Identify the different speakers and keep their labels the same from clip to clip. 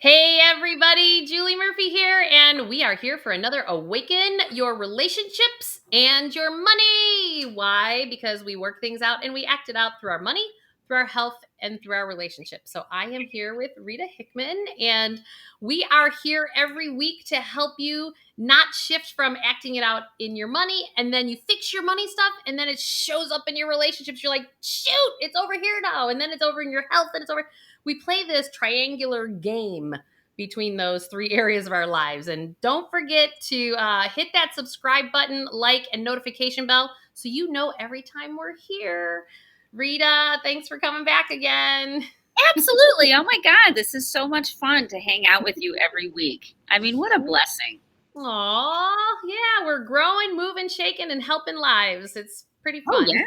Speaker 1: Hey everybody, Julie Murphy here, and we are here for another Awaken Your Relationships and Your Money. Why? Because we work things out and we act it out through our money, through our health, and through our relationships. So I am here with Rita Hickman, and we are here every week to help you not shift from acting it out in your money, and then you fix your money stuff, and then it shows up in your relationships. You're like, shoot, it's over here now, and then it's over in your health, and it's over. We play this triangular game between those three areas of our lives. And don't forget to hit that subscribe button, like, and notification bell so you know every time we're here. Rita, thanks for coming back again.
Speaker 2: Absolutely. Oh my God, this is so much fun to hang out with you every week. I mean, what a blessing.
Speaker 1: Aw, yeah, we're growing, moving, shaking, and helping lives. It's pretty
Speaker 2: Oh
Speaker 1: fun.
Speaker 2: yeah.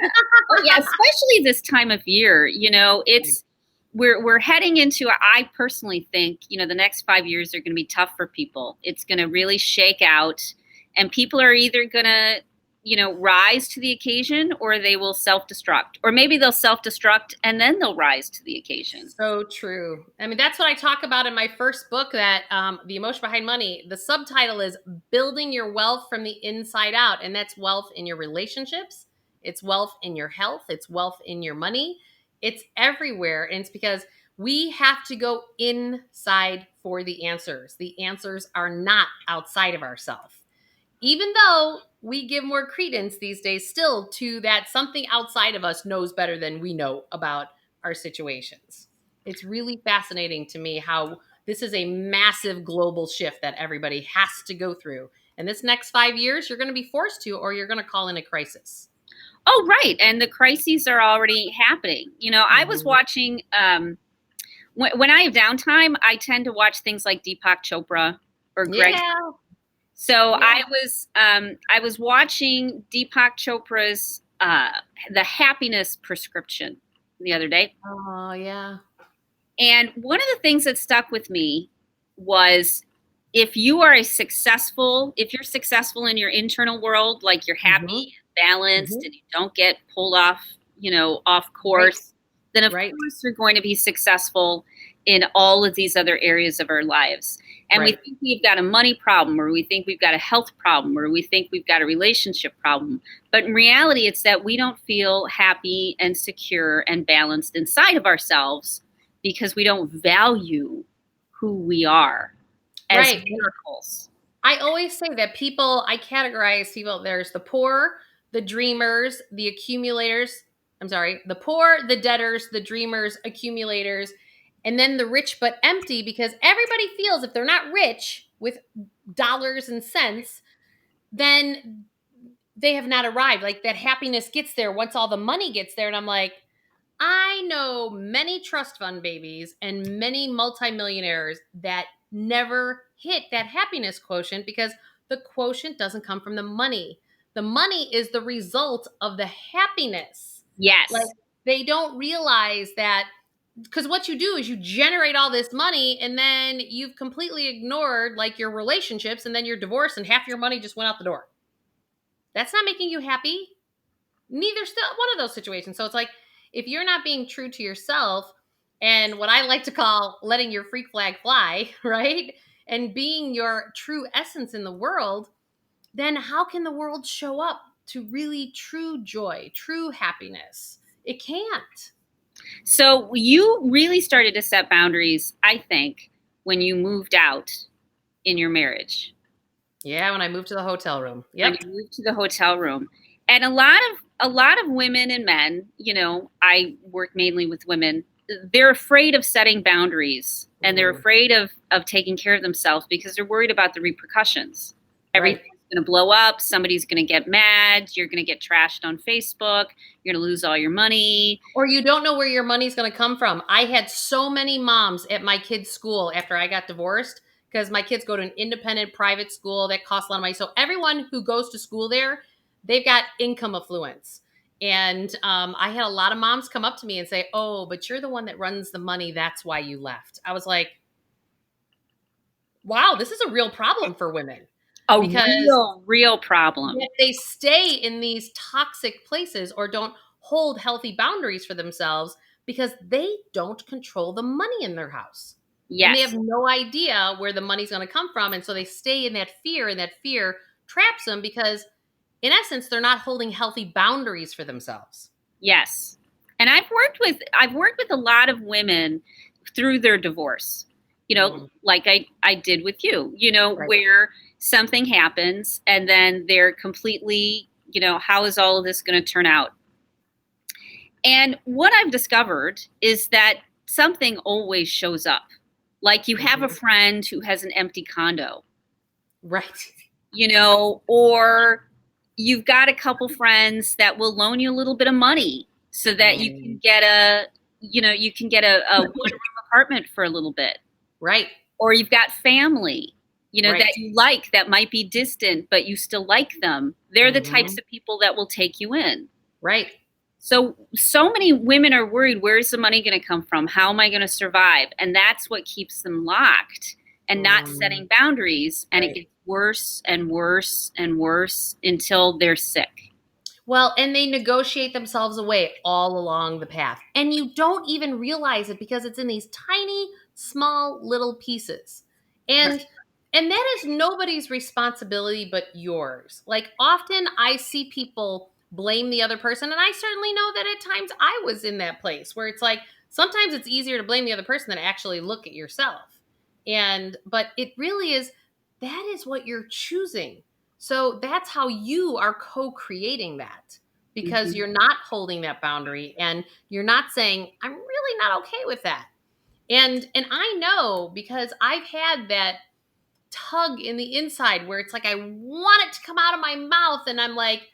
Speaker 2: Oh yeah, especially this time of year, it's we're heading into, I personally think, the next 5 years are going to be tough for people. It's going to really shake out, and people are either going to, rise to the occasion, or they will self-destruct, or maybe they'll self-destruct and then they'll rise to the occasion.
Speaker 1: So true. I mean, that's what I talk about in my first book, that The Emotion Behind Money. The subtitle is Building Your Wealth from the Inside Out. And that's wealth in your relationships. It's wealth in your health. It's wealth in your money. It's everywhere. And it's because we have to go inside for the answers. The answers are not outside of ourselves. Even though we give more credence these days still to that something outside of us knows better than we know about our situations. It's really fascinating to me how this is a massive global shift that everybody has to go through. And this next 5 years, you're going to be forced to, or you're going to call in a crisis.
Speaker 2: Oh, right. And the crises are already happening. I was watching, when I have downtime, I tend to watch things like Deepak Chopra or Greg.
Speaker 1: Yeah.
Speaker 2: So yeah. I was watching Deepak Chopra's The Happiness Prescription the other day.
Speaker 1: Oh, yeah.
Speaker 2: And one of the things that stuck with me was, if you're successful in your internal world, like you're happy, balanced, and you don't get pulled off course, then of course you're going to be successful in all of these other areas of our lives. And we think we've got a money problem, or we think we've got a health problem, or we think we've got a relationship problem. But in reality, it's that we don't feel happy and secure and balanced inside of ourselves because we don't value who we are as miracles.
Speaker 1: I always say that I categorize people. There's the poor, the dreamers, the accumulators. The poor, the debtors, the dreamers, accumulators, and then the rich but empty, because everybody feels if they're not rich with dollars and cents, then they have not arrived. Like, that happiness gets there once all the money gets there. And I'm like, I know many trust fund babies and many multimillionaires that never hit that happiness quotient because the quotient doesn't come from the money. The money is the result of the happiness.
Speaker 2: Yes.
Speaker 1: Like, they don't realize that, because what you do is you generate all this money and then you've completely ignored like your relationships, and then you're divorced and half your money just went out the door. That's not making you happy. Neither still one of those situations. So it's like, if you're not being true to yourself and what I like to call letting your freak flag fly, right? And being your true essence in the world, then how can the world show up to really true joy, true happiness? It can't.
Speaker 2: So you really started to set boundaries, I think, when you moved out in your marriage.
Speaker 1: Yeah, when I moved to the hotel room. Yep.
Speaker 2: When you moved to the hotel room. And a lot of women and men, I work mainly with women, they're afraid of setting boundaries, and they're afraid of taking care of themselves because they're worried about the repercussions. Everything's going to blow up. Somebody's going to get mad. You're going to get trashed on Facebook. You're going to lose all your money.
Speaker 1: Or you don't know where your money's going to come from. I had so many moms at my kids' school after I got divorced, because my kids go to an independent private school that costs a lot of money. So everyone who goes to school there, they've got income affluence. And I had a lot of moms come up to me and say, oh, but you're the one that runs the money. That's why you left. I was like, wow, this is a real problem for women.
Speaker 2: Real problem.
Speaker 1: If they stay in these toxic places or don't hold healthy boundaries for themselves because they don't control the money in their house. And they have
Speaker 2: Yes.
Speaker 1: no idea where the money's going to come from. And so they stay in that fear, and that fear traps them because, in essence, they're not holding healthy boundaries for themselves.
Speaker 2: Yes. And I've worked with a lot of women through their divorce. Like I did with you,
Speaker 1: Right.
Speaker 2: where something happens and then they're completely, how is all of this going to turn out? And what I've discovered is that something always shows up. Like you have a
Speaker 1: Mhm.
Speaker 2: friend who has an empty condo,
Speaker 1: Right.
Speaker 2: or you've got a couple friends that will loan you a little bit of money so that you can
Speaker 1: Mm.
Speaker 2: get a one-room apartment for a little bit.
Speaker 1: Right.
Speaker 2: Or you've got family,
Speaker 1: Right.
Speaker 2: that you like, that might be distant, but you still like them. They're the types
Speaker 1: Mhm.
Speaker 2: of people that will take you in.
Speaker 1: Right.
Speaker 2: So many women are worried, where's the money going to come from? How am I going to survive? And that's what keeps them locked and not
Speaker 1: Mm.
Speaker 2: setting boundaries. And it
Speaker 1: Right.
Speaker 2: gets worse and worse and worse until they're sick.
Speaker 1: Well, and they negotiate themselves away all along the path. And you don't even realize it because it's in these tiny, small little pieces.
Speaker 2: Right.
Speaker 1: And that is nobody's responsibility but yours. Like, often I see people blame the other person, and I certainly know that at times I was in that place where it's like sometimes it's easier to blame the other person than actually look at yourself. And but it really is, that is what you're choosing. So that's how you are co-creating that, because
Speaker 2: Mhm.
Speaker 1: you're not holding that boundary and you're not saying, I'm really not okay with that. And I know because I've had that tug in the inside where it's like I want it to come out of my mouth, and I'm like,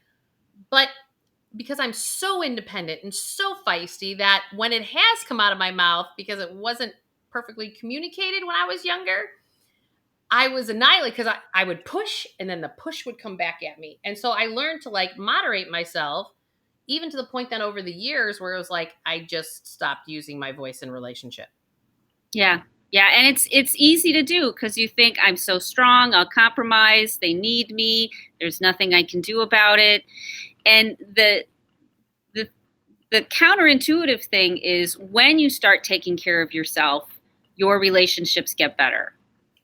Speaker 1: but because I'm so independent and so feisty, that when it has come out of my mouth because it wasn't perfectly communicated when I was younger, I was annihilated because I would push, and then the push would come back at me. And so I learned to like moderate myself, even to the point that over the years where it was like I just stopped using my voice in relationship.
Speaker 2: Yeah. Yeah, and it's easy to do because you think I'm so strong, I'll compromise, they need me, there's nothing I can do about it. And the the counterintuitive thing is when you start taking care of yourself, your relationships get better.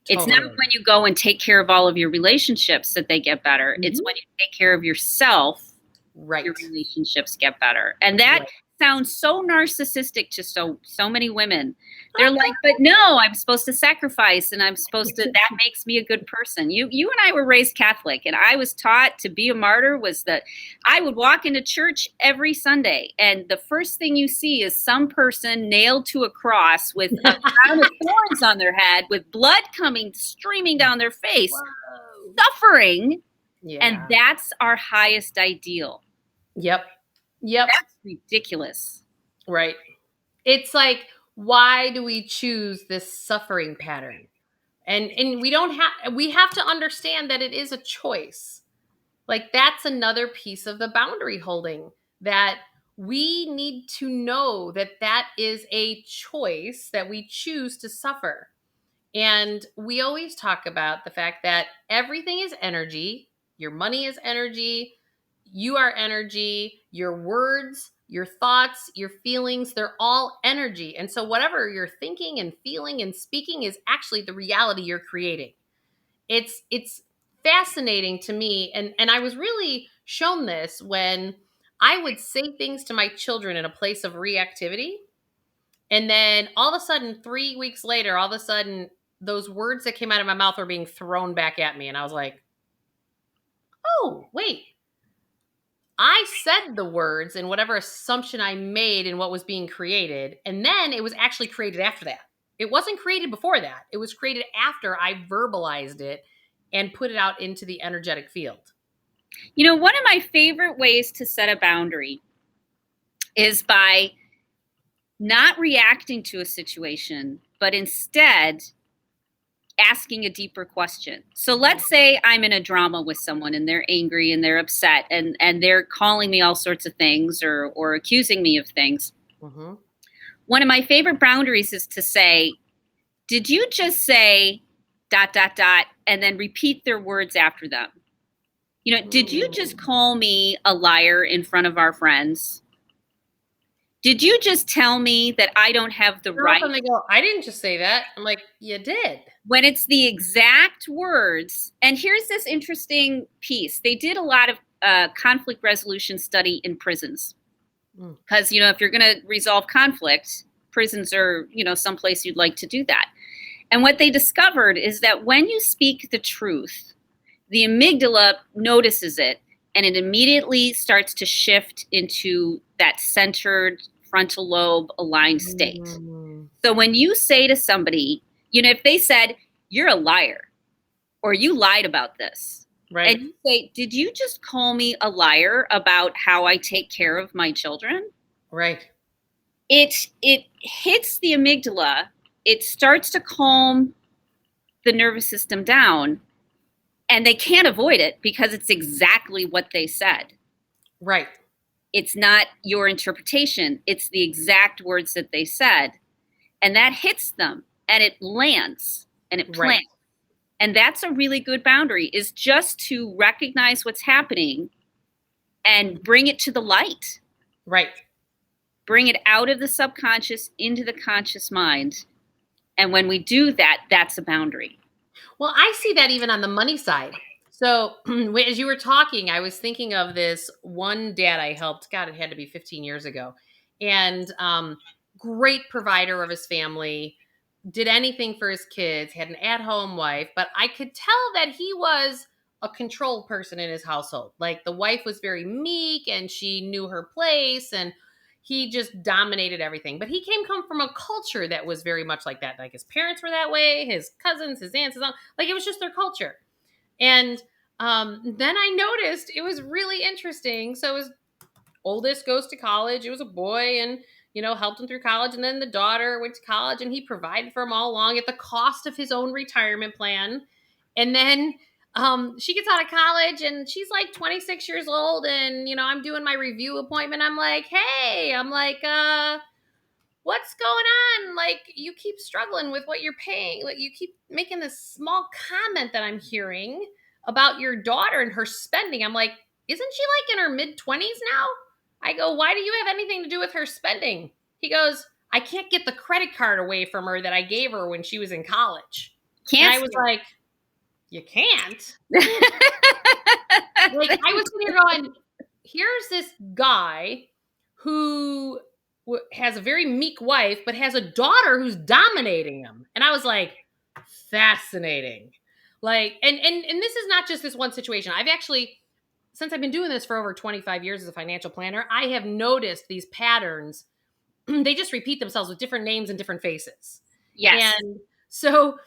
Speaker 2: It's not
Speaker 1: Totally.
Speaker 2: when you go and take care of all of your relationships that they get better. It's
Speaker 1: Mhm.
Speaker 2: when you take care of yourself, your
Speaker 1: Right.
Speaker 2: relationships get better. And that
Speaker 1: Right.
Speaker 2: sounds so narcissistic to so many women. They're like, but no, I'm supposed to sacrifice and I'm supposed to, that makes me a good person. You and I were raised Catholic, and I was taught to be a martyr was that I would walk into church every Sunday, and the first thing you see is some person nailed to a cross with a crown of thorns on their head, with blood coming streaming down their face,
Speaker 1: Whoa.
Speaker 2: suffering. And
Speaker 1: Yeah.
Speaker 2: that's our highest ideal.
Speaker 1: Yep. Yep.
Speaker 2: That's ridiculous.
Speaker 1: Right. It's like, why do we choose this suffering pattern? And we have to understand that it is a choice. Like, that's another piece of the boundary holding, that we need to know that that is a choice, that we choose to suffer. And we always talk about the fact that everything is energy. Your money is energy. You are energy. Your words, your thoughts, your feelings, they're all energy. And so, whatever you're thinking and feeling and speaking is actually the reality you're creating. It's fascinating to me. And I was really shown this when I would say things to my children in a place of reactivity, and then all of a sudden, 3 weeks later, all of a sudden, those words that came out of my mouth were being thrown back at me. And I was like, oh, wait. I said the words and whatever assumption I made in what was being created. And then it was actually created after that. It wasn't created before that. It was created after I verbalized it and put it out into the energetic field.
Speaker 2: One of my favorite ways to set a boundary is by not reacting to a situation, but instead asking a deeper question. So let's say I'm in a drama with someone and they're angry and they're upset and they're calling me all sorts of things or accusing me of things.
Speaker 1: Mm-hmm.
Speaker 2: One of my favorite boundaries is to say, did you just say ... and then repeat their words after them? Did you just call me a liar in front of our friends? Did you just tell me that I don't have the right?
Speaker 1: And they go, I didn't just say that. I'm like, you did.
Speaker 2: When it's the exact words. And here's this interesting piece. They did a lot of conflict resolution study in prisons. Because, if you're going to resolve conflict, prisons are, someplace you'd like to do that. And what they discovered is that when you speak the truth, the amygdala notices it and it immediately starts to shift into that centered frontal lobe aligned state. So when you say to somebody, if they said, you're a liar or you lied about this,
Speaker 1: right?
Speaker 2: And you say, did you just call me a liar about how I take care of my children?
Speaker 1: Right.
Speaker 2: It hits the amygdala. It starts to calm the nervous system down, and they can't avoid it because it's exactly what they said.
Speaker 1: Right.
Speaker 2: It's not your interpretation. It's the exact words that they said. And that hits them, and it lands, and it plants. Right. And that's a really good boundary, is just to recognize what's happening and bring it to the light.
Speaker 1: Right.
Speaker 2: Bring it out of the subconscious into the conscious mind. And when we do that, that's a boundary.
Speaker 1: Well, I see that even on the money side. So as you were talking, I was thinking of this one dad I helped. God, it had to be 15 years ago. And great provider of his family, did anything for his kids, had an at-home wife. But I could tell that he was a control person in his household. Like the wife was very meek and she knew her place and he just dominated everything. But he come from a culture that was very much like that. Like his parents were that way, his cousins, his aunts, his aunt, like it was just their culture. And then I noticed it was really interesting. So his oldest goes to college. It was a boy and, helped him through college. And then the daughter went to college and he provided for them all along at the cost of his own retirement plan. And then she gets out of college and she's like 26 years old. And, I'm doing my review appointment. I'm like, hey, what's going on? Like, you keep struggling with what you're paying. Like, you keep making this small comment that I'm hearing about your daughter and her spending. I'm like, isn't she like in her mid-20s now? I go, why do you have anything to do with her spending? He goes, I can't get the credit card away from her that I gave her when she was in college. And I was like, you can't? Like, I was sitting here going, here's this guy who has a very meek wife, but has a daughter who's dominating him. And I was like, fascinating. Like, and this is not just this one situation. I've actually, since I've been doing this for over 25 years as a financial planner, I have noticed these patterns. They just repeat themselves with different names and different faces.
Speaker 2: Yes.
Speaker 1: And so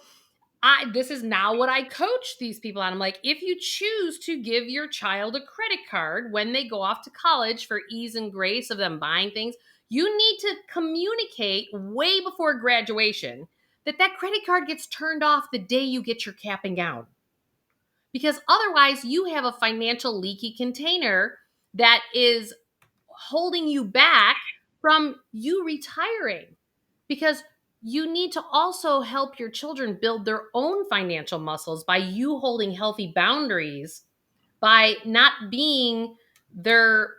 Speaker 1: this is now what I coach these people on. I'm like, if you choose to give your child a credit card when they go off to college for ease and grace of them buying things, you need to communicate way before graduation that credit card gets turned off the day you get your cap and gown. Because otherwise you have a financial leaky container that is holding you back from you retiring. Because you need to also help your children build their own financial muscles by you holding healthy boundaries, by not being their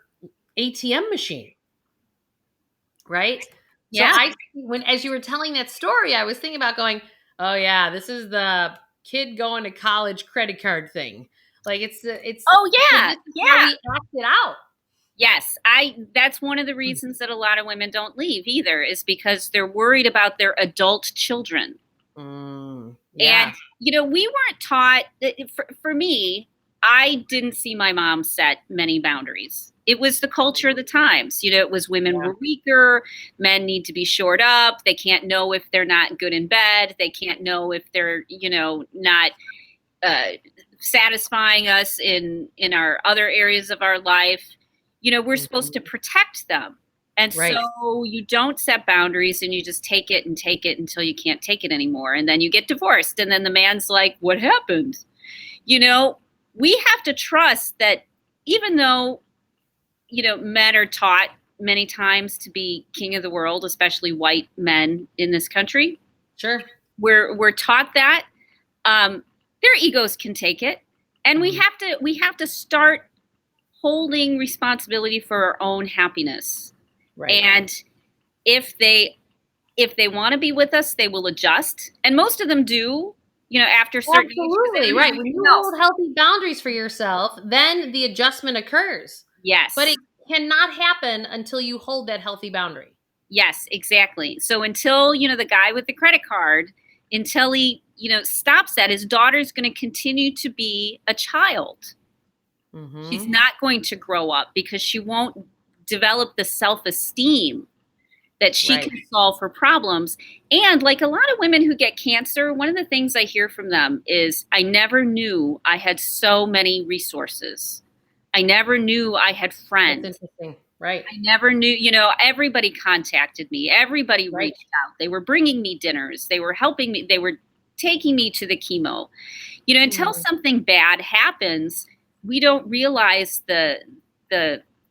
Speaker 1: ATM machine. Right?
Speaker 2: Yeah.
Speaker 1: So as you were telling that story, I was thinking about going, oh yeah, this is the kid going to college credit card thing. Like it's
Speaker 2: oh yeah,
Speaker 1: how we act it out.
Speaker 2: Yes, that's one of the reasons that a lot of women don't leave either, is because they're worried about their adult children.
Speaker 1: Yeah.
Speaker 2: And we weren't taught. For me, I didn't see my mom set many boundaries. It was the culture of the times. It was women were weaker, men need to be shored up, they can't know if they're not good in bed, they can't know if they're not satisfying us in our other areas of our life. We're supposed to protect them. And so you don't set boundaries and you just take it until you can't take it anymore. And then you get divorced. And then the man's like, what happened? We have to trust that even though, men are taught many times to be king of the world, especially white men in this country.
Speaker 1: Sure.
Speaker 2: We're taught that their egos can take it. And we have to start holding responsibility for our own happiness. Right. And if they want to be with us, they will adjust, and most of them do. After a certain age, 'cause they
Speaker 1: Absolutely,
Speaker 2: don't have
Speaker 1: right. When
Speaker 2: anything
Speaker 1: you
Speaker 2: else.
Speaker 1: hold healthy boundaries for yourself, then the adjustment occurs. But
Speaker 2: Yes.
Speaker 1: it cannot happen until you hold that healthy boundary.
Speaker 2: Yes, exactly. So until, the guy with the credit card, until he, stops that, his daughter's going to continue to be a child. She's
Speaker 1: Mhm.
Speaker 2: not going to grow up because she won't develop the self-esteem that she
Speaker 1: Right.
Speaker 2: can solve her problems. And like a lot of women who get cancer, one of the things I hear from them is, I never knew I had so many resources. I never knew I had
Speaker 1: That's
Speaker 2: friends.
Speaker 1: interesting. Right.
Speaker 2: I never knew, everybody contacted me. Everybody
Speaker 1: Right.
Speaker 2: reached out. They were bringing me dinners. They were helping me. They were taking me to the chemo. Until
Speaker 1: Mhm.
Speaker 2: something bad happens, we don't realize the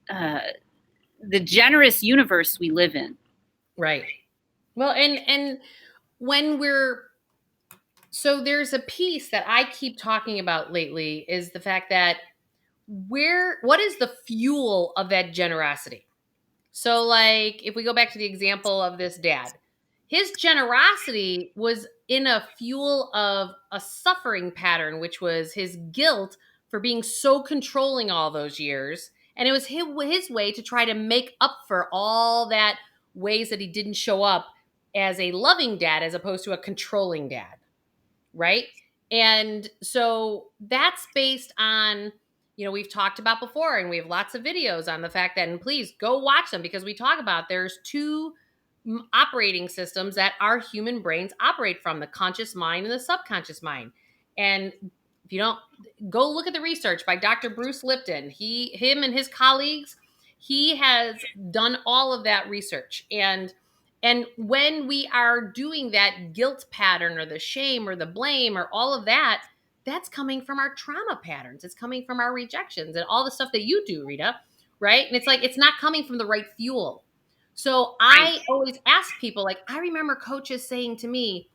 Speaker 2: uh, the generous universe we live in.
Speaker 1: Right. Well, and when we're so there's a piece that I keep talking about lately is the fact that what is the fuel of that generosity? So, like, if we go back to the example of this dad, his generosity was in a fuel of a suffering pattern, which was his guilt for being so controlling all those years. And it was his way to try to make up for all that ways that he didn't show up as a loving dad as opposed to a controlling dad, right? And so that's based on, we've talked about before, and we have lots of videos on the fact that, and please go watch them because we talk about there's two operating systems that our human brains operate from, the conscious mind and the subconscious mind. And if you don't, go look at the research by Dr. Bruce Lipton. Him and his colleagues, he has done all of that research. And when we are doing that guilt pattern or the shame or the blame or all of that, that's coming from our trauma patterns. It's coming from our rejections and all the stuff that you do, Rita, right? And it's like, it's not coming from the right fuel. So
Speaker 2: Right.
Speaker 1: I always ask people, like, I remember coaches saying to me,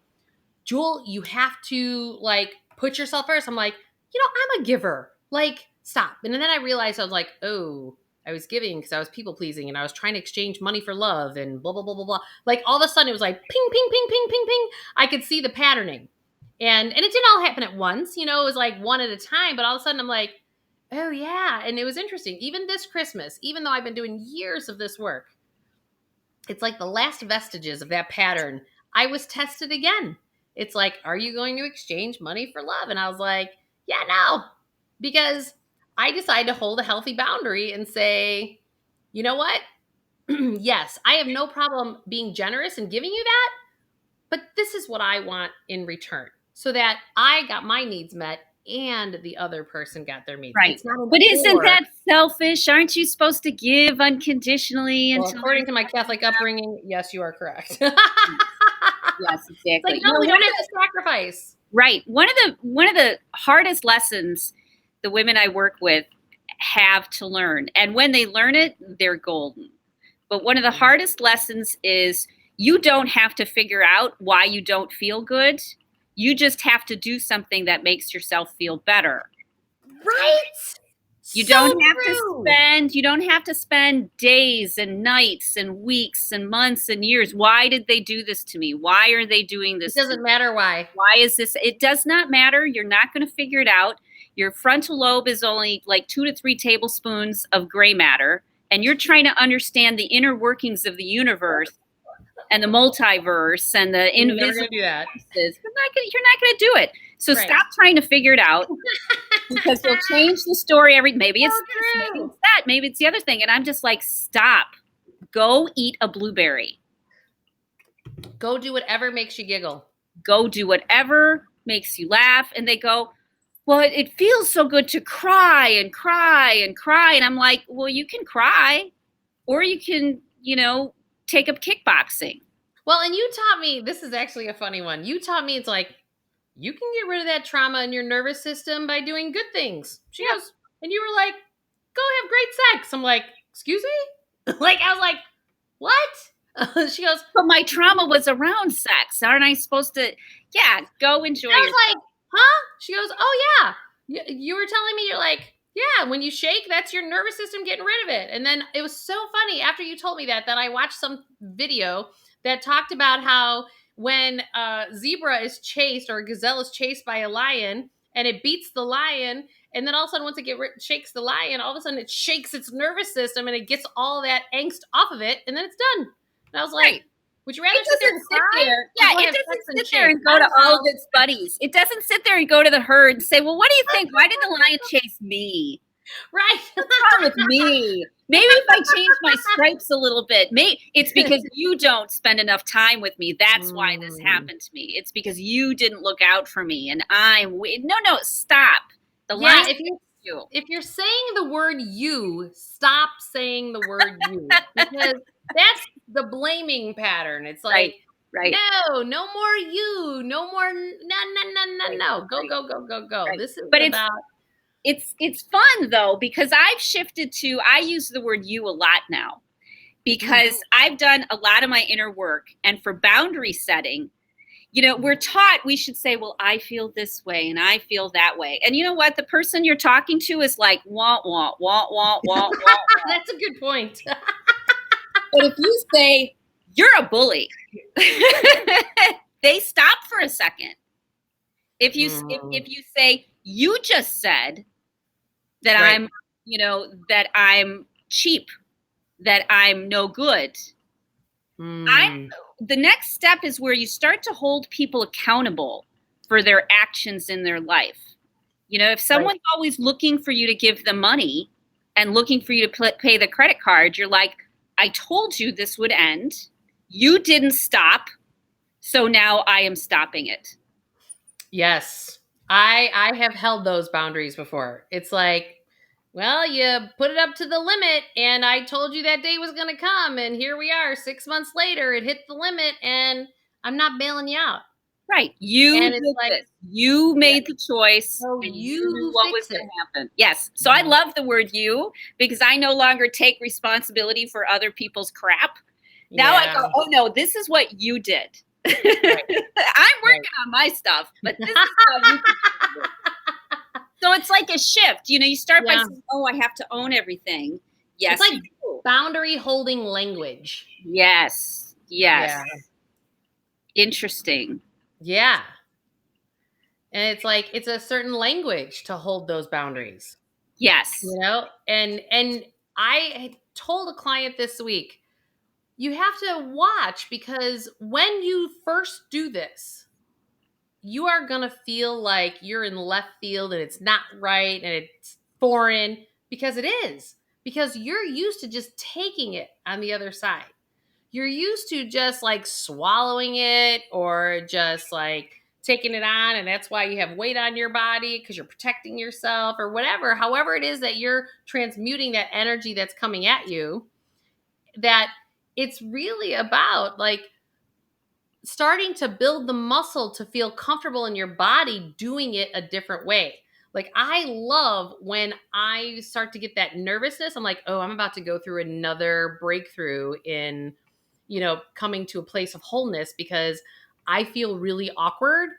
Speaker 1: Jewel, you have to like put yourself first. I'm like, I'm a giver. Like, stop. And then I realized I was like, oh, I was giving because I was people pleasing and I was trying to exchange money for love and blah, blah, blah, blah, blah. Like all of a sudden it was like ping, ping, ping, ping, ping, ping. I could see the patterning. And it didn't all happen at once, it was like one at a time, but all of a sudden I'm like, oh yeah. And it was interesting. Even this Christmas, even though I've been doing years of this work, it's like the last vestiges of that pattern. I was tested again. It's like, are you going to exchange money for love? And I was like, yeah, no, because I decided to hold a healthy boundary and say, you know what? Yes, I have no problem being generous and giving you that, but this is what I want in return so that I got my needs met and the other person got their needs.
Speaker 2: Right.
Speaker 1: It's not an
Speaker 2: But isn't
Speaker 1: or.
Speaker 2: that selfish? Aren't you supposed to give unconditionally
Speaker 1: Well,
Speaker 2: until
Speaker 1: according to my Catholic upbringing, yes, you are correct. It's
Speaker 2: Yes,
Speaker 1: like,
Speaker 2: exactly.
Speaker 1: no, we don't have to sacrifice.
Speaker 2: Right. One of the hardest lessons the women I work with have to learn, and when they learn it, they're golden. But one of the hardest lessons is, you don't have to figure out why you don't feel good. You just have to do something that makes yourself feel better.
Speaker 1: Right?
Speaker 2: You
Speaker 1: So
Speaker 2: don't have to
Speaker 1: true.
Speaker 2: spend days and nights and weeks and months and years. Why did they do this to me? Why are they doing
Speaker 1: It
Speaker 2: this to me?
Speaker 1: doesn't matter why.
Speaker 2: Why is this? It does not matter. You're not going to figure it out. Your frontal lobe is only like 2 to 3 tablespoons of gray matter, and you're trying to understand the inner workings of the universe and the multiverse and the
Speaker 1: You're never
Speaker 2: invisible
Speaker 1: going to do that.
Speaker 2: forces. You're not going to do it. So
Speaker 1: Right.
Speaker 2: stop trying to figure it out, because you'll change the story maybe it's
Speaker 1: So
Speaker 2: this, maybe
Speaker 1: true.
Speaker 2: it's that, maybe it's the other thing. And I'm just like, stop. Go eat a blueberry.
Speaker 1: Go do whatever makes you giggle.
Speaker 2: Go do whatever makes you laugh. And they go, well, it feels so good to cry and cry and cry. And I'm like, well, you can cry, or you can, take up kickboxing.
Speaker 1: Well, and you taught me, this is actually a funny one. You taught me it's like, you can get rid of that trauma in your nervous system by doing good things. She
Speaker 2: Yeah.
Speaker 1: goes, and you were like, go have great sex. I'm like, excuse me? Like, I was like, what? She goes,
Speaker 2: But my trauma was around sex. Aren't I supposed to? Yeah, go enjoy
Speaker 1: I was
Speaker 2: yourself.
Speaker 1: like, huh? She goes, oh yeah. You were telling me, you're like, Yeah, when you shake, that's your nervous system getting rid of it. And then it was so funny after you told me that I watched some video that talked about how when a zebra is chased or a gazelle is chased by a lion and it beats the lion, and then all of a sudden once it shakes the lion, all of a sudden it shakes its nervous system and it gets all that angst off of it, and then it's done. And I was like,
Speaker 2: Right.
Speaker 1: would you rather
Speaker 2: It
Speaker 1: sit there
Speaker 2: doesn't
Speaker 1: and
Speaker 2: sit
Speaker 1: cry
Speaker 2: there.
Speaker 1: or
Speaker 2: Yeah,
Speaker 1: go
Speaker 2: it
Speaker 1: have sex
Speaker 2: doesn't
Speaker 1: and
Speaker 2: sit there
Speaker 1: shake?
Speaker 2: and go to all of its buddies. It doesn't sit there and go to the herd and say, well, what do you think? Why did the lion chase me?
Speaker 1: Right.
Speaker 2: What's wrong with me? Maybe if I change my stripes a little bit, maybe it's because you don't spend enough time with me. That's why this happened to me. It's because you didn't look out for me, and no, stop. The
Speaker 1: Yeah,
Speaker 2: line you.
Speaker 1: if you're saying the word you, stop saying the word you, because that's the blaming pattern. It's like,
Speaker 2: Right,
Speaker 1: no more you, no more, no. Go,
Speaker 2: right,
Speaker 1: go, go, go, go.
Speaker 2: right.
Speaker 1: This is
Speaker 2: But
Speaker 1: about,
Speaker 2: it's fun though, because I've shifted to, I use the word you a lot now, because I've done a lot of my inner work, and for boundary setting, we're taught we should say, well, I feel this way and I feel that way. And you know what? The person you're talking to is like, wah, wah, wah, wah, wah, wah.
Speaker 1: that's a good point.
Speaker 2: But if you say, you're a bully, they stop for a second. If you say, you just said that
Speaker 1: Right.
Speaker 2: that I'm cheap, that I'm no good. The next step is where you start to hold people accountable for their actions in their life. If someone's always looking for you to give them money and looking for you to pay the credit card, you're like, I told you this would end. You didn't stop. So now I am stopping it.
Speaker 1: Yes. I have held those boundaries before. It's like, well, you put it up to the limit, and I told you that day was going to come, and here we are 6 months later, it hit the limit, and I'm not bailing you out.
Speaker 2: Right. You
Speaker 1: And
Speaker 2: did
Speaker 1: it's like,
Speaker 2: this. You made the choice,
Speaker 1: so
Speaker 2: and you knew
Speaker 1: you
Speaker 2: what was
Speaker 1: fix
Speaker 2: going
Speaker 1: it.
Speaker 2: to happen. Yes. So I love the word you, because I no longer take responsibility for other people's crap. Now I go, oh no, this is what you did. I'm working on my stuff, but this is how you can do it. So it's like a shift. You start by saying, oh, I have to own everything. Yes.
Speaker 1: It's like boundary holding language.
Speaker 2: Yes.
Speaker 1: Yeah.
Speaker 2: Interesting.
Speaker 1: Yeah. And it's like, it's a certain language to hold those boundaries.
Speaker 2: Yes.
Speaker 1: And I told a client this week, you have to watch, because when you first do this, you are going to feel like you're in left field and it's not right and it's foreign, because it is. Because you're used to just taking it on the other side. You're used to just like swallowing it, or just like taking it on, and that's why you have weight on your body, because you're protecting yourself or whatever. However it is that you're transmuting that energy that's coming at you, that it's really about like starting to build the muscle to feel comfortable in your body doing it a different way. Like, I love when I start to get that nervousness. I'm like, oh, I'm about to go through another breakthrough in, coming to a place of wholeness, because I feel really awkward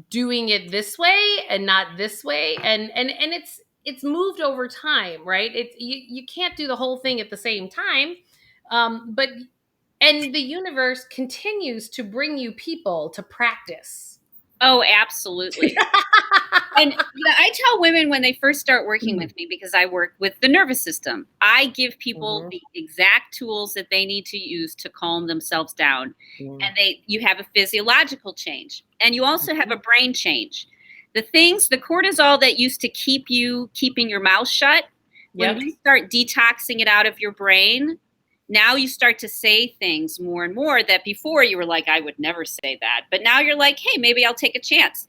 Speaker 1: doing it this way and not this way. And it's moved over time, right? You can't do the whole thing at the same time. But the universe continues to bring you people to practice.
Speaker 2: Oh, absolutely. And I tell women when they first start working with me, because I work with the nervous system, I give people the exact tools that they need to use to calm themselves down. And you have a physiological change, and you also have a brain change. The cortisol that used to keep you keeping your mouth shut, when we start detoxing it out of your brain, now you start to say things more and more that before you were like, I would never say that. But now you're like, hey, maybe I'll take a chance.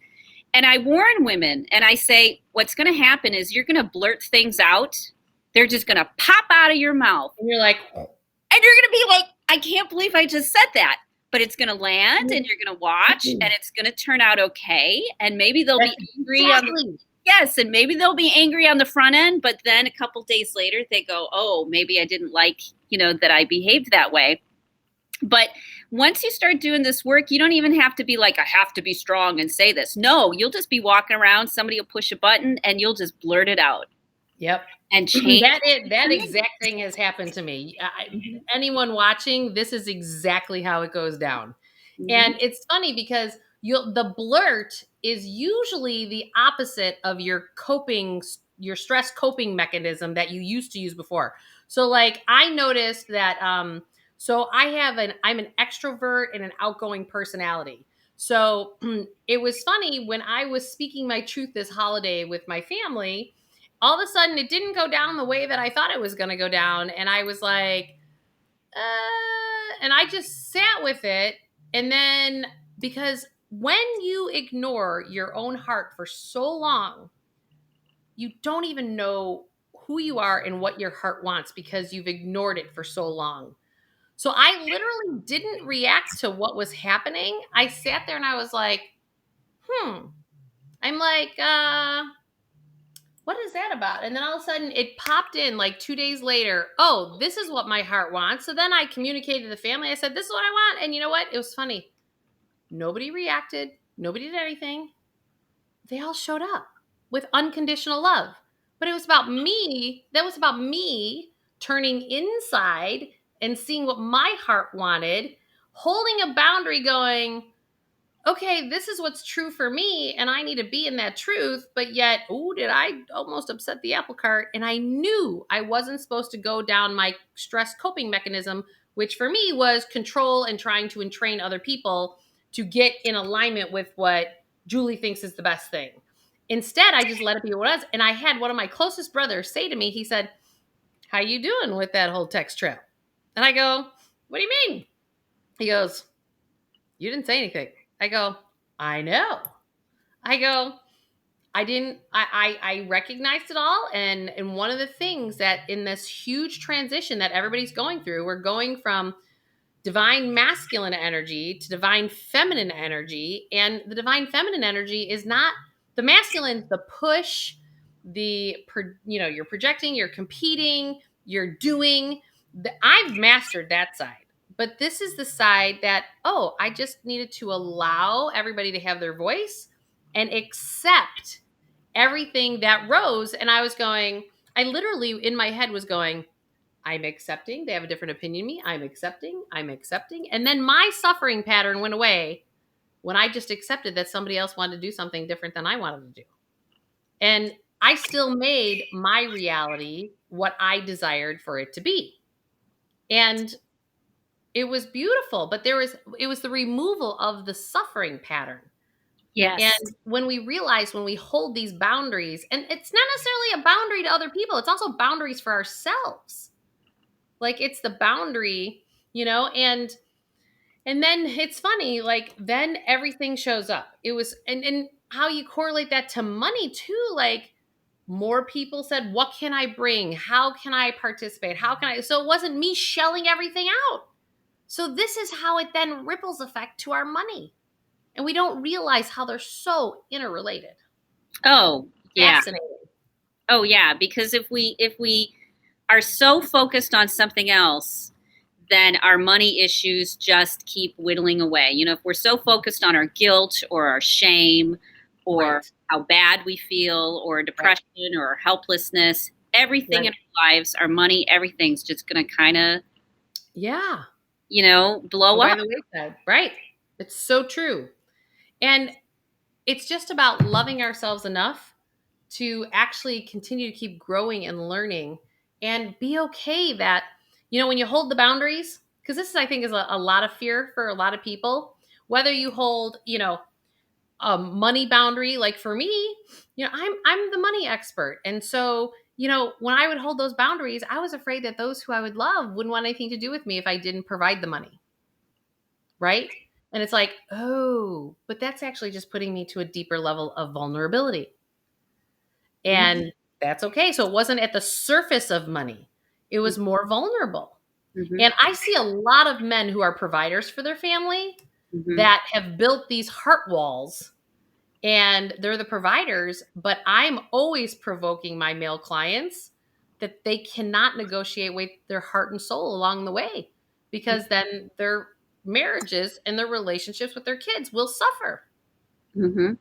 Speaker 2: And I warn women, and I say, what's going to happen is you're going to blurt things out. They're just going to pop out of your mouth.
Speaker 1: And you're like,
Speaker 2: and you're going to be like, I can't believe I just said that. But it's going to land, and you're going to watch, and it's going to turn out okay. And maybe they'll be angry and maybe they'll be angry on the front end, but then a couple days later they go, oh, maybe I didn't like, that I behaved that way. But once you start doing this work, you don't even have to be like, I have to be strong and say this. No, you'll just be walking around, somebody will push a button, and you'll just blurt it out.
Speaker 1: Yep.
Speaker 2: and change
Speaker 1: That
Speaker 2: for me.
Speaker 1: exact thing has happened to me.
Speaker 2: Mhm,
Speaker 1: Anyone watching, this is exactly how it goes down.
Speaker 2: mhm.
Speaker 1: And it's funny because the blurt is usually the opposite of your stress coping mechanism that you used to use before. So like I noticed that so I'm an extrovert and an outgoing personality. So it was funny when I was speaking my truth this holiday with my family, all of a sudden it didn't go down the way that I thought it was going to go down, and I was like, and I just sat with it. And then, because when you ignore your own heart for so long, you don't even know who you are and what your heart wants because you've ignored it for so long. So I literally didn't react to what was happening. I sat there and I was like, hmm. I'm like, what is that about? And then all of a sudden it popped in like 2 days later. Oh, this is what my heart wants. So then I communicated to the family. I said, this is what I want. And you know what? It was funny. Nobody reacted. Nobody did anything. They all showed up with unconditional love. But it was about me. That was about me turning inside and seeing what my heart wanted, holding a boundary, going, okay, this is what's true for me, and I need to be in that truth. But yet, oh, did I almost upset the apple cart? And I knew I wasn't supposed to go down my stress coping mechanism, which for me was control and trying to entrain other people to get in alignment with what Julie thinks is the best thing. Instead, I just let it be what it was. And I had one of my closest brothers say to me, he said, how you doing with that whole text trail? And I go, what do you mean? He goes, you didn't say anything. I go, I know. I go, I recognized it all. And one of the things that in this huge transition that everybody's going through, we're going from divine masculine energy to divine feminine energy. And the divine feminine energy is not the masculine, the push, you're projecting, you're competing, you're doing. I've mastered that side. But this is the side that, oh, I just needed to allow everybody to have their voice and accept everything that rose. And I was going, I literally in my head was going, I'm accepting. They have a different opinion than me. I'm accepting. I'm accepting. And then my suffering pattern went away when I just accepted that somebody else wanted to do something different than I wanted to do. And I still made my reality what I desired for it to be. And it was beautiful, but it was the removal of the suffering pattern. And
Speaker 2: Yes.
Speaker 1: when we realize, when we hold these boundaries, and it's not necessarily a boundary to other people, it's also boundaries for ourselves. Like it's the boundary, and then it's funny, like then everything shows up. It was, and how you correlate that to money too, like more people said, what can I bring? How can I participate? How can I? So it wasn't me shelling everything out. So this is how it then ripples effect to our money. And we don't realize how they're so interrelated.
Speaker 2: Oh, yeah.
Speaker 1: Fascinating.
Speaker 2: Oh, yeah, because if we are so focused on something else, then our money issues just keep whittling away. You know, if we're so focused on our guilt or our shame or
Speaker 1: Right.
Speaker 2: how bad we feel or
Speaker 1: Right.
Speaker 2: depression or our helplessness, everything in
Speaker 1: Right.
Speaker 2: our lives, our money, everything's just going to kind of,
Speaker 1: Yeah.
Speaker 2: blow
Speaker 1: Go by
Speaker 2: up.
Speaker 1: the wayside. Right. It's so true. And it's just about loving ourselves enough to actually continue to keep growing and learning and be okay that, when you hold the boundaries, because this is, I think, is a lot of fear for a lot of people, whether you hold, a money boundary, like for me, I'm the money expert. And so, when I would hold those boundaries, I was afraid that those who I would love wouldn't want anything to do with me if I didn't provide the money. Right. And it's like, oh, but that's actually just putting me to a deeper level of vulnerability.
Speaker 2: Mhm,
Speaker 1: And that's okay. So it wasn't at the surface of money, it was more vulnerable.
Speaker 2: mhm,
Speaker 1: And I see a lot of men who are providers for their family
Speaker 2: mhm,
Speaker 1: that have built these heart walls, and they're the providers, but I'm always provoking my male clients that they cannot negotiate with their heart and soul along the way, because then their marriages and their relationships with their kids will suffer.
Speaker 2: mhm.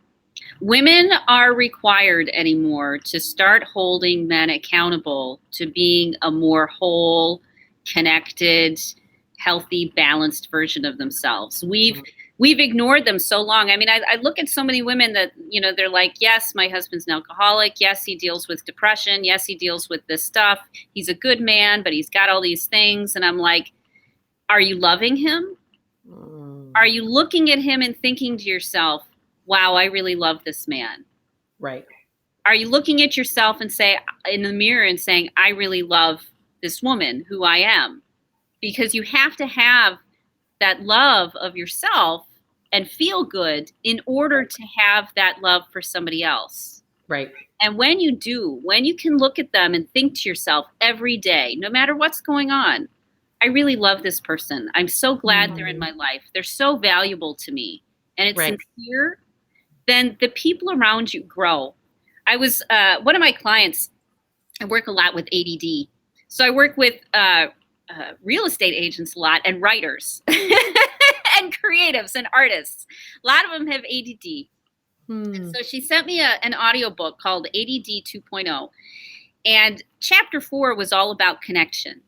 Speaker 2: Women are required anymore to start holding men accountable to being a more whole, connected, healthy, balanced version of themselves. We've ignored them so long. I mean, I look at so many women that, you know, they're like, yes, my husband's an alcoholic. Yes, he deals with depression. Yes, he deals with this stuff. He's a good man, but he's got all these things. And I'm like, are you loving him? Are you looking at him and thinking to yourself, wow, I really love this man?
Speaker 1: Right.
Speaker 2: Are you looking at yourself and say in the mirror and saying, I really love this woman who I am? Because you have to have that love of yourself and feel good in order to have that love for somebody else.
Speaker 1: Right.
Speaker 2: And when you do, when you can look at them and think to yourself every day, no matter what's going on, I really love this person. I'm so glad they're in my life. They're so valuable to me. And it's sincere, then the people around you grow. I was, one of my clients, I work a lot with ADD. So I work with real estate agents a lot and writers and creatives and artists. A lot of them have ADD. And so she sent me an audiobook called ADD 2.0. And chapter 4 was all about connection.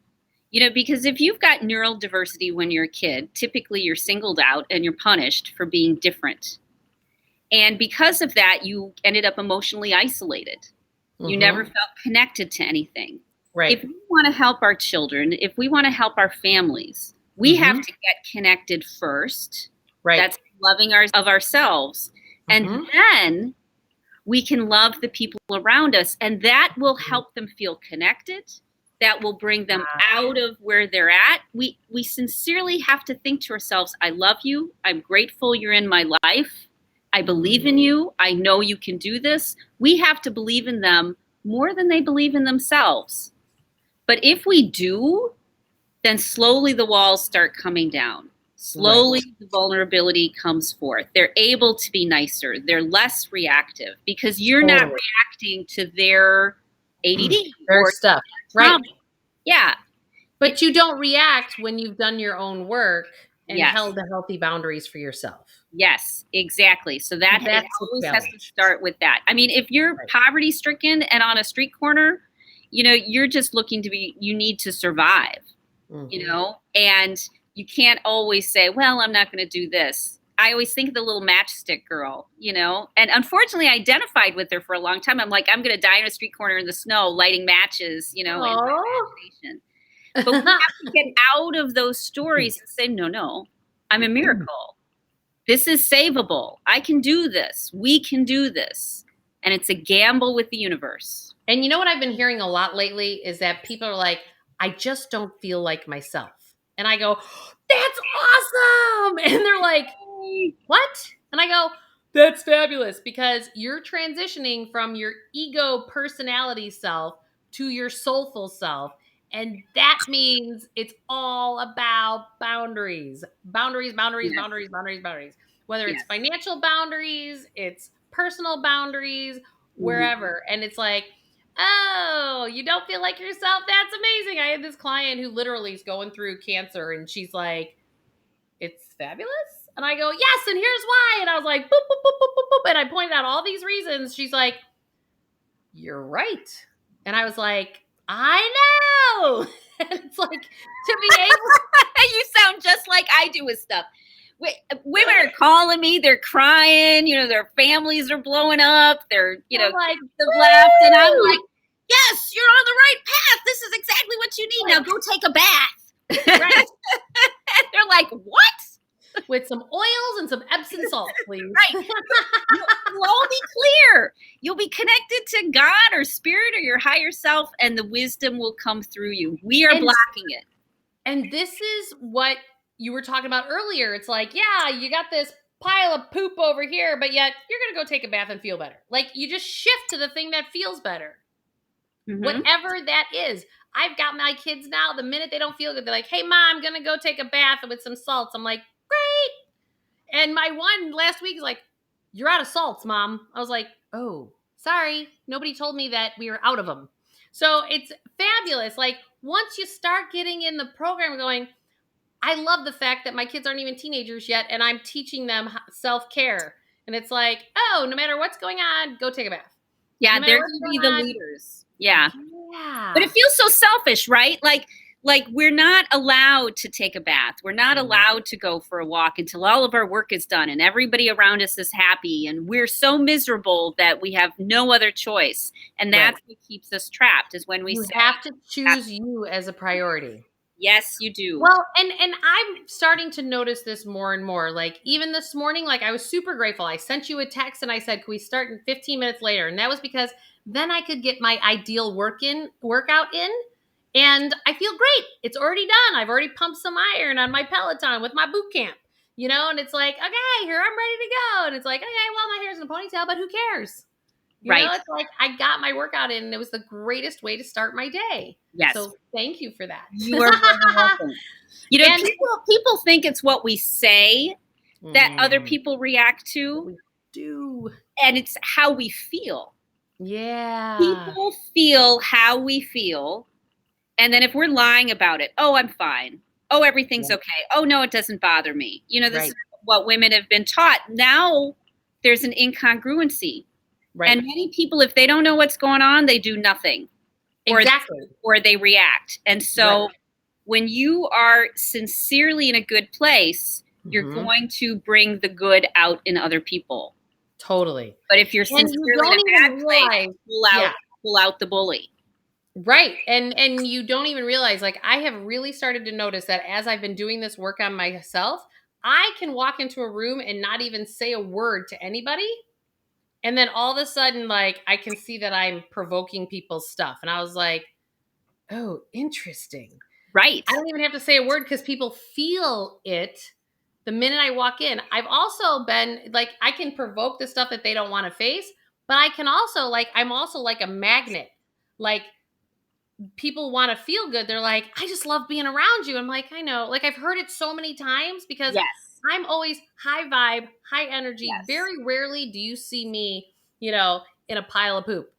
Speaker 2: You know, because if you've got neural diversity when you're a kid, typically you're singled out and you're punished for being different. And because of that, you ended up emotionally isolated. You never felt connected to anything.
Speaker 1: Right.
Speaker 2: If we want to help our children, if we want to help our families, we have to get connected first.
Speaker 1: Right.
Speaker 2: That's loving of ourselves. And then we can love the people around us. And that will help them feel connected. That will bring them out of where they're at. We sincerely have to think to ourselves, I love you. I'm grateful you're in my life. I believe in you. I know you can do this. We have to believe in them more than they believe in themselves. But if we do, then slowly the walls start coming down. Slowly the vulnerability comes forth. They're able to be nicer. They're less reactive because you're not reacting to their ADD
Speaker 1: their stuff. Right.
Speaker 2: Yeah.
Speaker 1: But you don't react when you've done your own work and
Speaker 2: Yes.
Speaker 1: held the healthy boundaries for yourself.
Speaker 2: Yes, exactly. So that
Speaker 1: That's
Speaker 2: always
Speaker 1: the
Speaker 2: has to
Speaker 1: challenge.
Speaker 2: start with that. I mean, if you're poverty stricken and on a street corner, you know, you're just looking to you need to survive, you know, and you can't always say, well, I'm not going to do this. I always think of the little matchstick girl, you know, and unfortunately I identified with her for a long time. I'm like, I'm going to die in a street corner in the snow, lighting matches, you know, in my imagination. But we have to get out of those stories and say, no, I'm a miracle. This is savable. I can do this. We can do this. And it's a gamble with the universe.
Speaker 1: And you know what I've been hearing a lot lately is that people are like, I just don't feel like myself. And I go, that's awesome. And they're like, what? And I go, that's fabulous because you're transitioning from your ego personality self to your soulful self. And that means it's all about boundaries. Boundaries. Whether it's financial boundaries, it's personal boundaries, wherever. And it's like, oh, you don't feel like yourself? That's amazing. I had this client who literally is going through cancer and she's like, it's fabulous. And I go, yes, and here's why. And I was like, boop, boop, boop, boop, boop, boop. And I pointed out all these reasons. She's like, you're right. And I was like, I know. And it's like, to be able.
Speaker 2: You sound just like I do with stuff. Women are calling me. They're crying. You know, their families are blowing up. They're, you know,
Speaker 1: like,
Speaker 2: have left. And I'm like, yes, you're on the right path. This is exactly what you need. Now go take a bath.
Speaker 1: Right.
Speaker 2: They're like, what?
Speaker 1: With some oils and some Epsom salt, please.
Speaker 2: Right. You'll all be clear. You'll be connected to God or spirit or your higher self, and the wisdom will come through you. We are blocking it.
Speaker 1: And this is what you were talking about earlier. It's like, yeah, you got this pile of poop over here, but yet you're going to go take a bath and feel better. Like you just shift to the thing that feels better. Whatever that is. I've got my kids now, the minute they don't feel good, they're like, hey, Mom, I'm going to go take a bath with some salts. I'm like, great. And my one last week is like, you're out of salts, Mom. I was like, oh, sorry. Nobody told me that we were out of them. So it's fabulous. Like once you start getting in the program going, I love the fact that my kids aren't even teenagers yet, and I'm teaching them self-care. And And it's like, oh, no matter what's going on, go take a bath.
Speaker 2: Yeah,
Speaker 1: No matter
Speaker 2: they're
Speaker 1: what's
Speaker 2: going to be
Speaker 1: going
Speaker 2: the
Speaker 1: on.
Speaker 2: leaders. Yeah. But
Speaker 1: Yeah.
Speaker 2: it feels so selfish, right? Like we're not allowed to take a bath. We're not allowed to go for a walk until all of our work is done and everybody around us is happy, and we're so miserable that we have no other choice. And that's what keeps us trapped, is when we
Speaker 1: You
Speaker 2: say,
Speaker 1: have to choose you as a priority.
Speaker 2: yes, you do.
Speaker 1: Well, and I'm starting to notice this more and more. Like even this morning, like I was super grateful. I sent you a text and I said, "Can we start in 15 minutes later?" And that was because then I could get my ideal workout in, and I feel great. It's already done. I've already pumped some iron on my Peloton with my boot camp, and it's like, okay, here I'm ready to go. And it's like, okay, well, my hair's in a ponytail, but who cares?
Speaker 2: Right.
Speaker 1: It's like I got my workout in and it was the greatest way to start my day.
Speaker 2: Yes.
Speaker 1: So thank you for that.
Speaker 2: You are more than welcome.
Speaker 1: And
Speaker 2: people think it's what we say that other
Speaker 1: Mm,
Speaker 2: people react to,
Speaker 1: we do.
Speaker 2: and it's how we feel.
Speaker 1: Yeah.
Speaker 2: People feel how we feel, and then if we're lying about it, oh, I'm fine. Oh, everything's
Speaker 1: Yeah.
Speaker 2: okay. Oh, no, it doesn't bother me. This
Speaker 1: Right.
Speaker 2: is what women have been taught. Now there's an incongruency.
Speaker 1: Right.
Speaker 2: And many people, if they don't know what's going on, they do nothing.
Speaker 1: Exactly.
Speaker 2: Or they react. And so when you are sincerely in a good place, you're
Speaker 1: Mhm.
Speaker 2: going to bring the good out in other people.
Speaker 1: Totally.
Speaker 2: But if you're
Speaker 1: And you
Speaker 2: sincerely in
Speaker 1: don't
Speaker 2: a bad
Speaker 1: even
Speaker 2: place,
Speaker 1: realize,
Speaker 2: pull out the bully.
Speaker 1: right. And you don't even realize, like, I have really started to notice that as I've been doing this work on myself, I can walk into a room and not even say a word to anybody. And then all of a sudden, like, I can see that I'm provoking people's stuff. And I was like, oh, interesting.
Speaker 2: Right.
Speaker 1: I don't even have to say a word because people feel it the minute I walk in. I've also been like, I can provoke the stuff that they don't want to face, but I can also, like, I'm also like a magnet. Like, people want to feel good. They're like, I just love being around you. I'm like, I know. Like, I've heard it so many times because
Speaker 2: Yes.
Speaker 1: I'm always high vibe, high energy.
Speaker 2: Yes.
Speaker 1: Very rarely do you see me, in a pile of poop,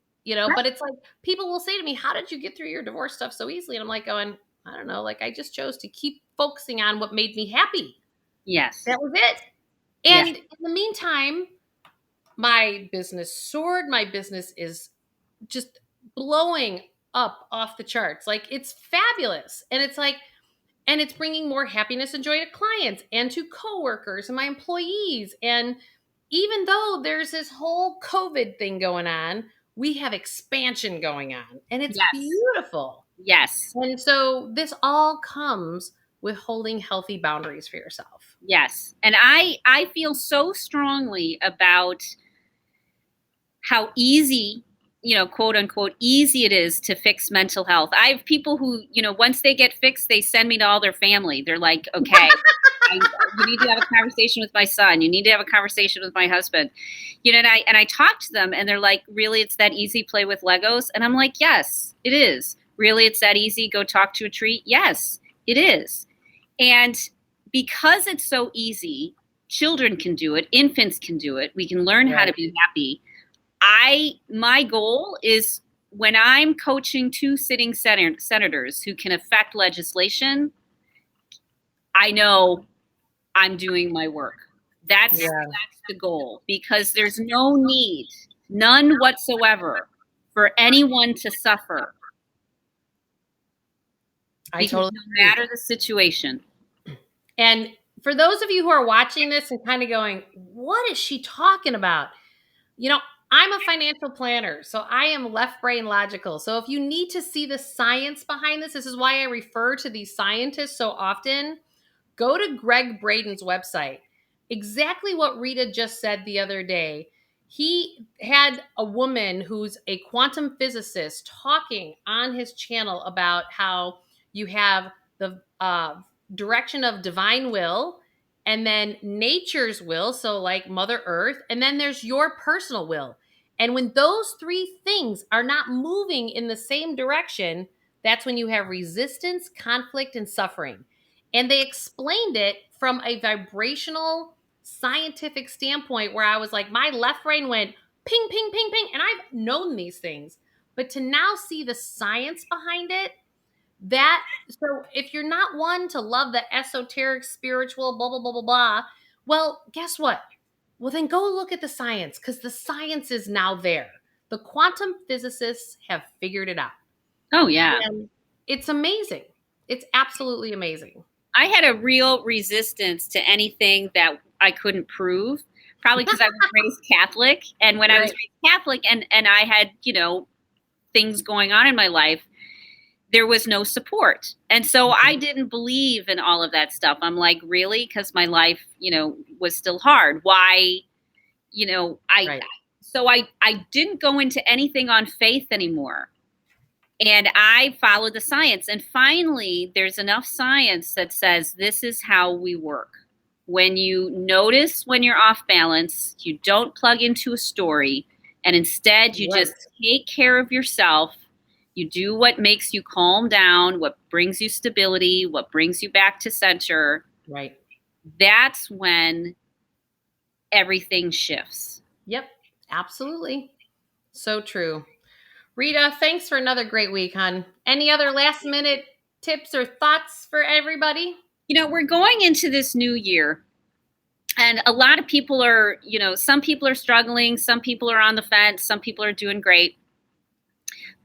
Speaker 1: but it's like people will say to me, how did you get through your divorce stuff so easily? And I'm like going, I don't know. Like, I just chose to keep focusing on what made me happy.
Speaker 2: Yes.
Speaker 1: That was it.
Speaker 2: Yes.
Speaker 1: And in the meantime, my business soared. My business is just blowing up off the charts. Like, it's fabulous. And it's like, and it's bringing more happiness and joy to clients and to coworkers and my employees. And even though there's this whole COVID thing going on, we have expansion going on and it's beautiful.
Speaker 2: Yes.
Speaker 1: And so this all comes with holding healthy boundaries for yourself.
Speaker 2: Yes. And I feel so strongly about how easy, quote unquote, easy it is to fix mental health. I have people who, once they get fixed, they send me to all their family. They're like, okay, you need to have a conversation with my son. You need to have a conversation with my husband. And I talk to them and they're like, really, it's that easy, play with Legos? And I'm like, yes, it is. Really, it's that easy, go talk to a tree? Yes, it is. And because it's so easy, children can do it, infants can do it. We can learn how to be happy. My goal is, when I'm coaching two sitting senators who can affect legislation, I know I'm doing my work. That's the goal, because there's no need, none whatsoever, for anyone to suffer. No matter the situation.
Speaker 1: And for those of you who are watching this and kind of going, what is she talking about? I'm a financial planner, so I am left brain logical. So if you need to see the science behind this is why I refer to these scientists so often. Go to Greg Braden's website. Exactly what Rita just said the other day. He had a woman who's a quantum physicist talking on his channel about how you have the direction of divine will, and then nature's will, so like Mother Earth, and then there's your personal will. And when those three things are not moving in the same direction, that's when you have resistance, conflict, and suffering. And they explained it from a vibrational scientific standpoint where I was like, my left brain went ping, ping, ping, ping. And I've known these things. But to now see the science behind it, so if you're not one to love the esoteric, spiritual, blah, blah, blah, blah, blah, well, guess what? Well, then go look at the science, because the science is now there. The quantum physicists have figured it out.
Speaker 2: Oh, yeah.
Speaker 1: And it's amazing. It's absolutely amazing.
Speaker 2: I had a real resistance to anything that I couldn't prove, probably because I was raised Catholic. And when I was
Speaker 1: Right.
Speaker 2: raised Catholic and I had, things going on in my life, there was no support. And so I didn't believe in all of that stuff. I'm like, really? Because my life, was still hard. Why,
Speaker 1: Right.
Speaker 2: I didn't go into anything on faith anymore. And I followed the science. And finally, there's enough science that says this is how we work. When you notice when you're off balance, you don't plug into a story, and instead you
Speaker 1: Right.
Speaker 2: just take care of yourself. You do what makes you calm down, what brings you stability, what brings you back to center.
Speaker 1: Right.
Speaker 2: That's when everything shifts.
Speaker 1: Yep. Absolutely. So true. Rita, thanks for another great week, hon. Any other last minute tips or thoughts for everybody?
Speaker 2: We're going into this new year, and a lot of people are, some people are struggling, some people are on the fence, some people are doing great.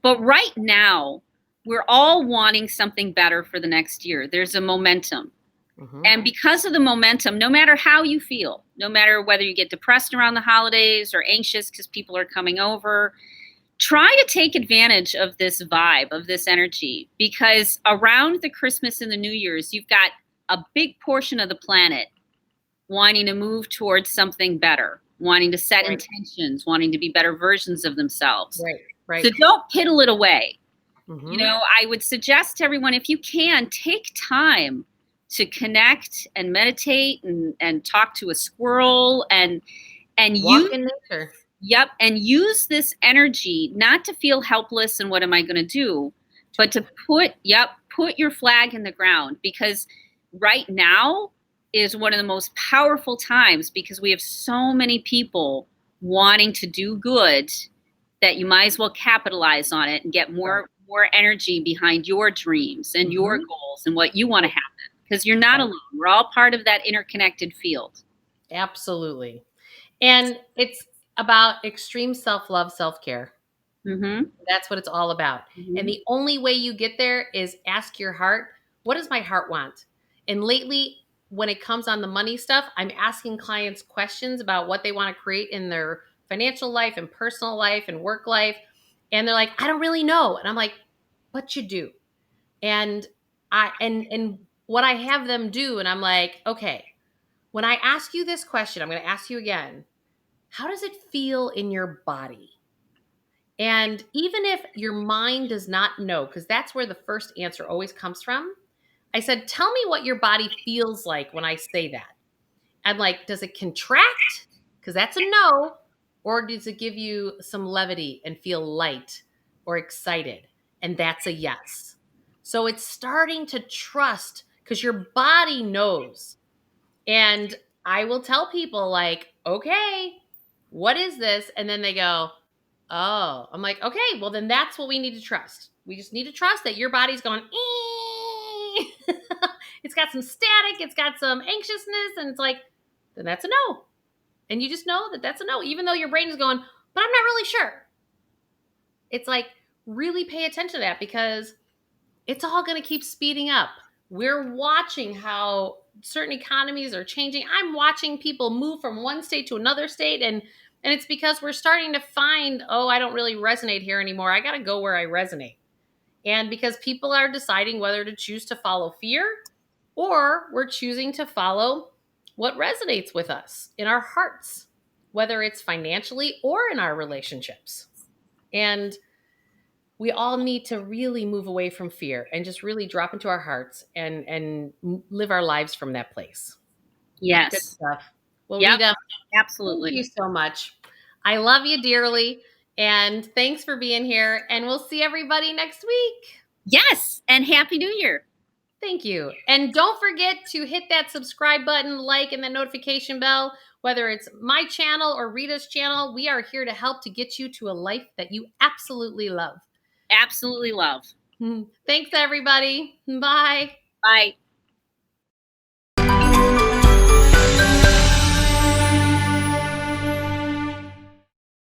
Speaker 2: But right now, we're all wanting something better for the next year. There's a momentum. And because of the momentum, no matter how you feel, no matter whether you get depressed around the holidays or anxious because people are coming over, try to take advantage of this vibe, of this energy, because around the Christmas and the New Year's, you've got a big portion of the planet wanting to move towards something better, wanting to set intentions, wanting to be better versions of themselves.
Speaker 1: Right. Right.
Speaker 2: So don't piddle it away. I would suggest to everyone, if you can, take time to connect and meditate and talk to a squirrel and
Speaker 1: Walk in nature.
Speaker 2: Yep. And use this energy not to feel helpless and what am I going to do, but to put your flag in the ground, because right now is one of the most powerful times, because we have so many people wanting to do good that you might as well capitalize on it and get more energy behind your dreams and your goals and what you want to happen, because you're not alone. We're all part of that interconnected field.
Speaker 1: Absolutely. And it's about extreme self-love, self-care. That's what it's all about. And the only way you get there is ask your heart, what does my heart want? And lately, when it comes on the money stuff, I'm asking clients questions about what they want to create in their financial life and personal life and work life. And they're like, I don't really know. And I'm like, but you do. And what I have them do, and I'm like, okay, when I ask you this question, I'm going to ask you again. How does it feel in your body? And even if your mind does not know, because that's where the first answer always comes from, I said, tell me what your body feels like when I say that. And like, does it contract? Because that's a no. Or does it give you some levity and feel light or excited? And that's a yes. So it's starting to trust, because your body knows. And I will tell people, like, okay, what is this? And then they go, oh, I'm like, okay, well, then that's what we need to trust. We just need to trust that your body's going, ee. It's got some static, it's got some anxiousness, and it's like, then that's a no. And you just know that that's a no, even though your brain is going, but I'm not really sure. It's like, really pay attention to that, because it's all going to keep speeding up. We're watching how certain economies are changing. I'm watching people move from one state to another state, and it's because we're starting to find, oh, I don't really resonate here anymore. I got to go where I resonate. And because people are deciding whether to choose to follow fear, or we're choosing to follow what resonates with us in our hearts, whether it's financially or in our relationships. And we all need to really move away from fear and just really drop into our hearts and live our lives from that place. Good
Speaker 2: Yes.
Speaker 1: stuff. Well,
Speaker 2: Yep.
Speaker 1: Rita,
Speaker 2: Absolutely.
Speaker 1: thank you so much. I love you dearly. And thanks for being here. And we'll see everybody next week.
Speaker 2: Yes. And Happy New Year.
Speaker 1: Thank you. And don't forget to hit that subscribe button, like, and the notification bell, whether it's my channel or Rita's channel. We are here to help to get you to a life that you absolutely love.
Speaker 2: Absolutely love.
Speaker 1: Thanks, everybody. Bye.
Speaker 2: Bye.